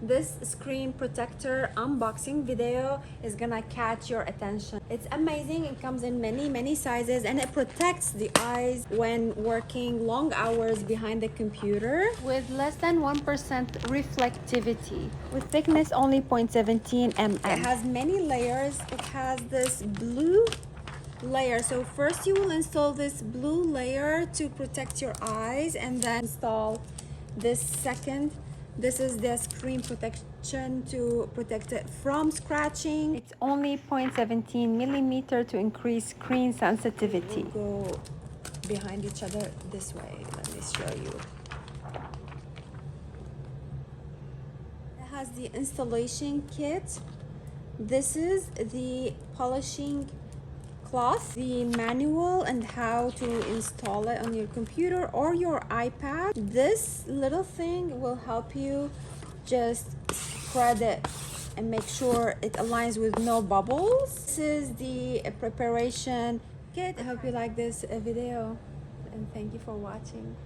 This screen protector unboxing video is gonna catch your attention. It's amazing. It comes in many sizes and it protects the eyes when working long hours behind the computer with less than 1% reflectivity, with thickness only 0.17 mm. It has many layers. It has this blue layer. So first you will install this blue layer to protect your eyes, and then install this second. This is the screen protection to protect it from scratching. It's only 0.17 millimeter to increase screen sensitivity. We'll go behind each other this way. Let me show you. It has the installation kit. This is the polishing cloth, the manual, and how to install it on your computer or your iPad. This little thing will help you just spread it and make sure it aligns with no bubbles. This is the preparation kit. I hope you like this video, and thank you for watching.